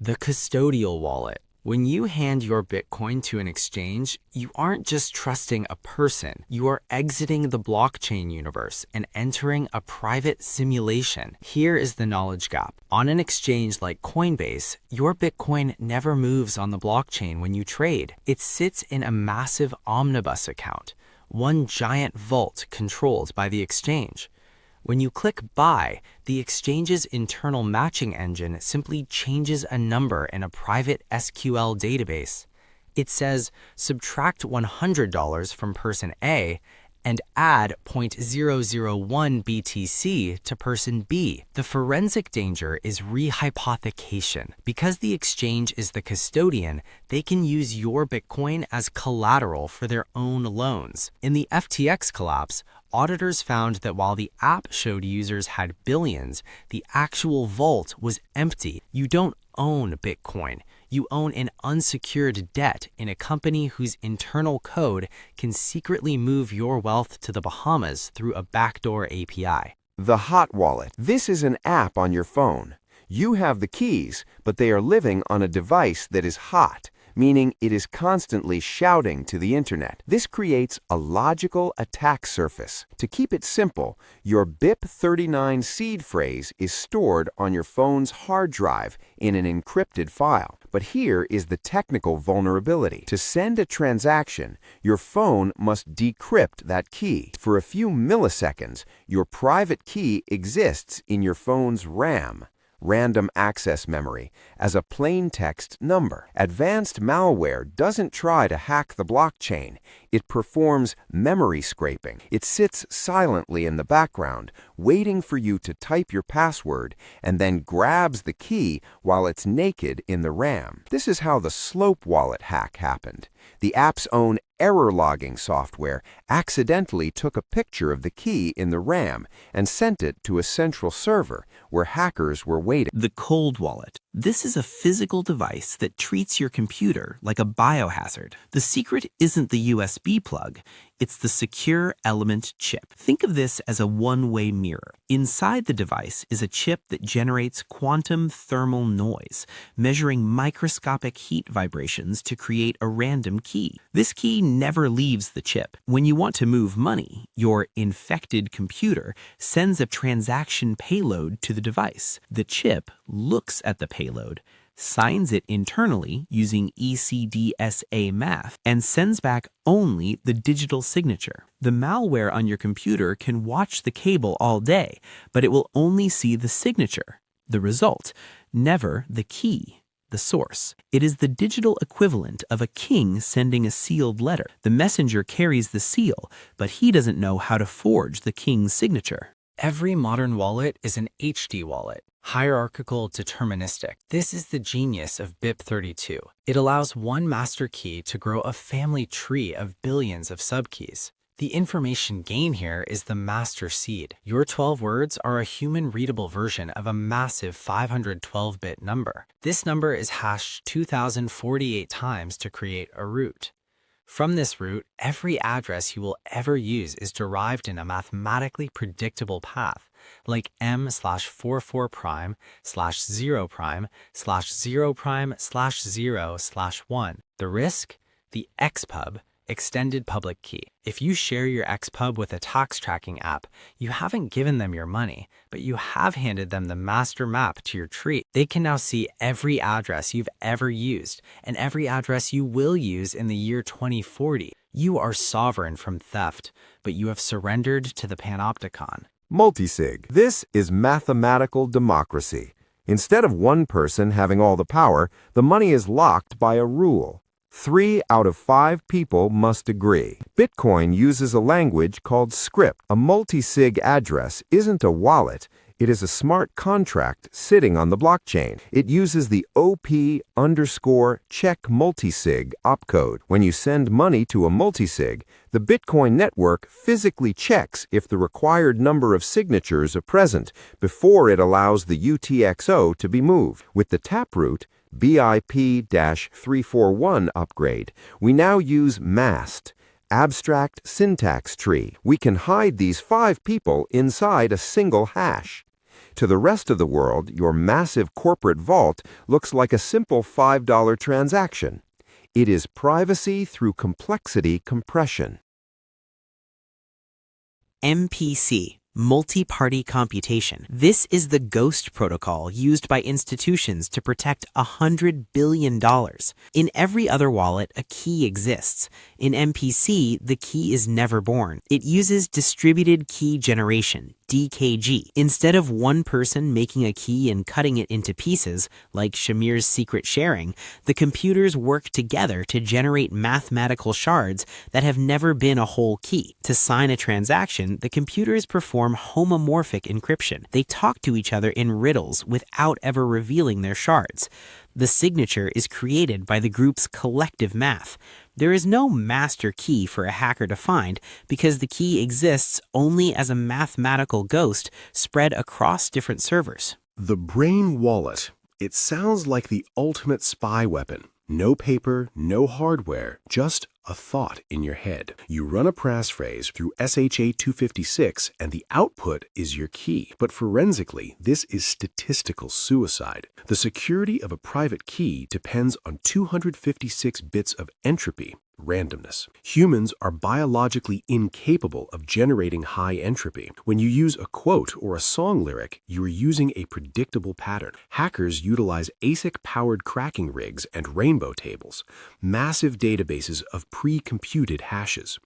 The custodial wallet. When you hand your Bitcoin to an exchange, you aren't just trusting a person. You are exiting the blockchain universe and entering a private simulation. Here is the knowledge gap. On an exchange like Coinbase, your Bitcoin never moves on the blockchain when you trade. It sits in a massive omnibus account, one giant vault controlled by the exchange. When you click Buy, the exchange's internal matching engine simply changes a number in a private SQL database. It says, subtract $100 from person A and add 0.001 BTC to person B. The forensic danger is rehypothecation. Because the exchange is the custodian, they can use your Bitcoin as collateral for their own loans. In the FTX collapse, auditors found that while the app showed users had billions, the actual vault was empty. You don't own Bitcoin. You own an unsecured debt in a company whose internal code can secretly move your wealth to the Bahamas through a backdoor API. The hot wallet. This is an app on your phone. You have the keys, but they are living on a device that is hot, meaning it is constantly shouting to the internet. This creates a logical attack surface. To keep it simple, your BIP39 seed phrase is stored on your phone's hard drive in an encrypted file. But here is the technical vulnerability. To send a transaction, your phone must decrypt that key. For a few milliseconds, your private key exists in your phone's RAM, random access memory, as a plain text number. Advanced malware doesn't try to hack the blockchain. It performs memory scraping. It sits silently in the background, waiting for you to type your password, and then grabs the key while it's naked in the RAM. This is how the Slope wallet hack happened. The app's own error logging software accidentally took a picture of the key in the RAM and sent it to a central server where hackers were waiting. The cold wallet. This is a physical device that treats your computer like a biohazard. The secret isn't the USB plug, it's the secure element chip. Think of this as a one-way mirror. Inside the device is a chip that generates quantum thermal noise, measuring microscopic heat vibrations to create a random key. This key never leaves the chip. When you want to move money, your infected computer sends a transaction payload to the device. The chip looks at the payload, signs it internally using ECDSA math, and sends back only the digital signature. The malware on your computer can watch the cable all day, but it will only see the signature, the result, never the key, the source. It is the digital equivalent of a king sending a sealed letter. The messenger carries the seal, but he doesn't know how to forge the king's signature. Every modern wallet is an HD wallet, hierarchical deterministic. This is the genius of BIP32. It allows one master key to grow a family tree of billions of subkeys. The information gain here is the master seed. Your 12 words are a human-readable version of a massive 512-bit number. This number is hashed 2,048 times to create a root. From this root, every address you will ever use is derived in a mathematically predictable path, like m/44 prime /0 prime /0 prime /0 /1. The risk? The XPub, extended public key. If you share your XPub with a tax tracking app, you haven't given them your money, but you have handed them the master map to your tree. They can now see every address you've ever used and every address you will use in the year 2040. You are sovereign from theft, but you have surrendered to the panopticon. Multisig. This is mathematical democracy. Instead of one person having all the power, the money is locked by a rule. 3 out of 5 people must agree. Bitcoin uses a language called script. A multisig address isn't a wallet. It is a smart contract sitting on the blockchain. It uses the OP_check multisig opcode. When you send money to a multisig, the Bitcoin network physically checks if the required number of signatures are present before it allows the UTXO to be moved. With the taproot BIP-341 upgrade, we now use MAST, abstract syntax tree. We can hide these 5 people inside a single hash. To the rest of the world, your massive corporate vault looks like a simple $5 transaction. It is privacy through complexity compression. MPC, multi-party computation. This is the ghost protocol used by institutions to protect $100 billion. In every other wallet, a key exists. In MPC, the key is never born. It uses distributed key generation, DKG. Instead of one person making a key and cutting it into pieces, like Shamir's secret sharing, the computers work together to generate mathematical shards that have never been a whole key. To sign a transaction, the computers perform homomorphic encryption. They talk to each other in riddles without ever revealing their shards. The signature is created by the group's collective math. There is no master key for a hacker to find because the key exists only as a mathematical ghost spread across different servers. The brain wallet. It sounds like the ultimate spy weapon. No paper, no hardware, just a thought in your head. You run a passphrase through SHA-256 and the output is your key. But forensically, this is statistical suicide. The security of a private key depends on 256 bits of entropy, randomness. Humans are biologically incapable of generating high entropy. When you use a quote or a song lyric, you are using a predictable pattern. Hackers utilize ASIC-powered cracking rigs and rainbow tables, massive databases of pre-computed hashes.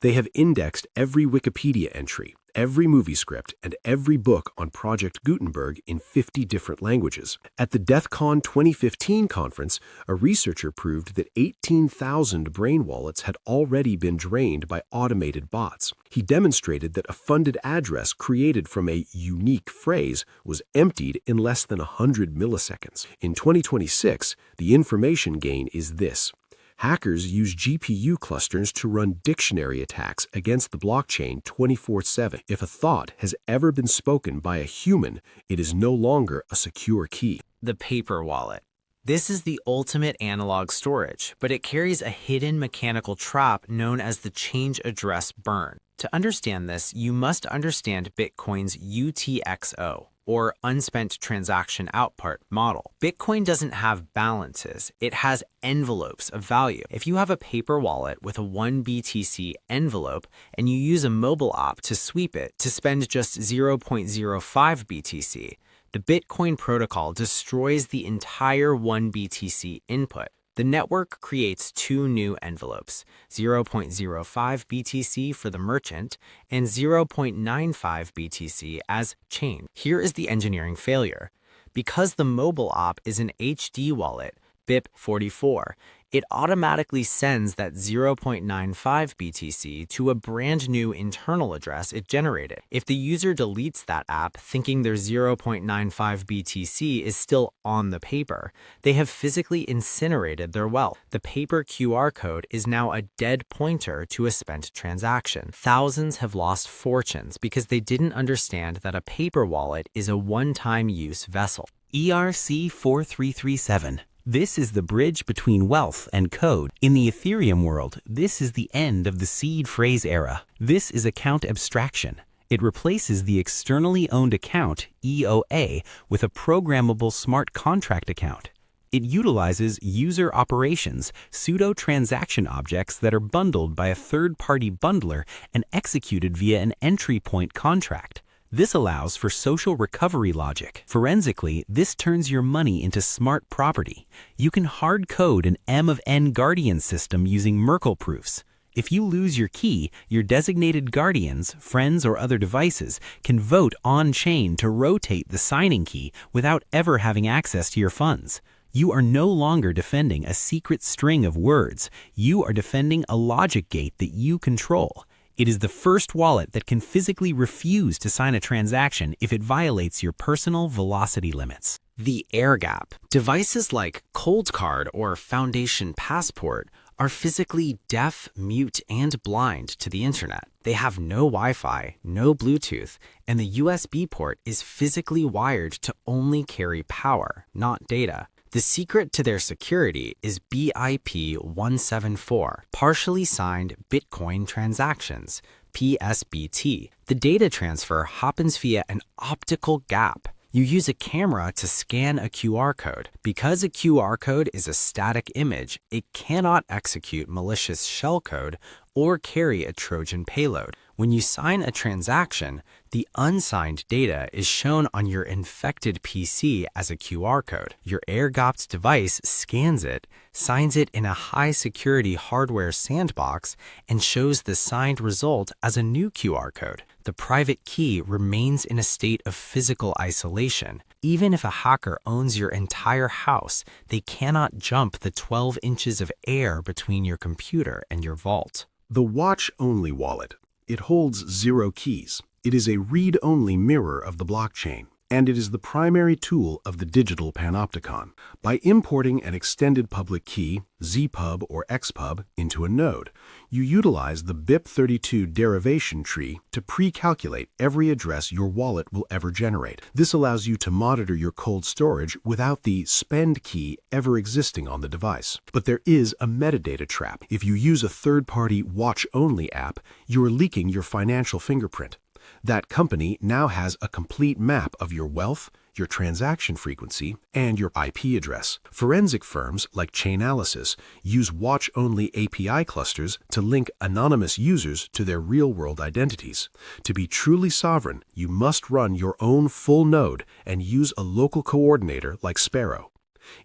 They have indexed every Wikipedia entry, every movie script, and every book on Project Gutenberg in 50 different languages. At the DEF CON 2015 conference, a researcher proved that 18,000 brain wallets had already been drained by automated bots. He demonstrated that a funded address created from a unique phrase was emptied in less than 100 milliseconds. In 2026, the information gain is this. Hackers use GPU clusters to run dictionary attacks against the blockchain 24/7. If a thought has ever been spoken by a human, it is no longer a secure key. The paper wallet. This is the ultimate analog storage, but it carries a hidden mechanical trap known as the change address burn. To understand this, you must understand Bitcoin's UTXO, or unspent transaction output model. Bitcoin doesn't have balances, it has envelopes of value. If you have a paper wallet with a 1 BTC envelope and you use a mobile app to sweep it to spend just 0.05 BTC, the Bitcoin protocol destroys the entire 1 BTC input. The network creates two new envelopes, 0.05 BTC for the merchant and 0.95 BTC as chain. Here is the engineering failure. Because the mobile app is an HD wallet, BIP44, it automatically sends that 0.95 BTC to a brand new internal address it generated. If the user deletes that app thinking their 0.95 BTC is still on the paper, they have physically incinerated their wealth. The paper QR code is now a dead pointer to a spent transaction. Thousands have lost fortunes because they didn't understand that a paper wallet is a one-time use vessel. ERC 4337. This is the bridge between wealth and code. In the Ethereum world, this is the end of the seed phrase era. This is account abstraction. It replaces the externally owned account, EOA, with a programmable smart contract account. It utilizes user operations, pseudo-transaction objects that are bundled by a third-party bundler and executed via an entry point contract. This allows for social recovery logic. Forensically, this turns your money into smart property. You can hard code an M of N guardian system using Merkle proofs. If you lose your key, your designated guardians, friends, or other devices can vote on-chain to rotate the signing key without ever having access to your funds. You are no longer defending a secret string of words. You are defending a logic gate that you control. It is the first wallet that can physically refuse to sign a transaction if it violates your personal velocity limits. The air gap. Devices like Cold Card or Foundation Passport are physically deaf, mute, and blind to the internet. They have no Wi-Fi, no Bluetooth, and the USB port is physically wired to only carry power, not data. The secret to their security is BIP 174, partially signed Bitcoin transactions, PSBT. The data transfer happens via an optical gap. You use a camera to scan a QR code. Because a QR code is a static image, it cannot execute malicious shellcode or carry a Trojan payload. When you sign a transaction, the unsigned data is shown on your infected PC as a QR code. Your air-gapped device scans it, signs it in a high-security hardware sandbox, and shows the signed result as a new QR code. The private key remains in a state of physical isolation. Even if a hacker owns your entire house, they cannot jump the 12 inches of air between your computer and your vault. The watch-only wallet. It holds 0 keys. It is a read-only mirror of the blockchain, and it is the primary tool of the digital panopticon. By importing an extended public key, ZPub or XPub, into a node, you utilize the BIP32 derivation tree to pre-calculate every address your wallet will ever generate. This allows you to monitor your cold storage without the spend key ever existing on the device. But there is a metadata trap. If you use a third-party watch-only app, you are leaking your financial fingerprint. That company now has a complete map of your wealth, your transaction frequency, and your IP address. Forensic firms like Chainalysis use watch-only API clusters to link anonymous users to their real-world identities. To be truly sovereign, you must run your own full node and use a local coordinator like Sparrow.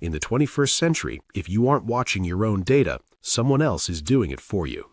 In the 21st century, if you aren't watching your own data, someone else is doing it for you.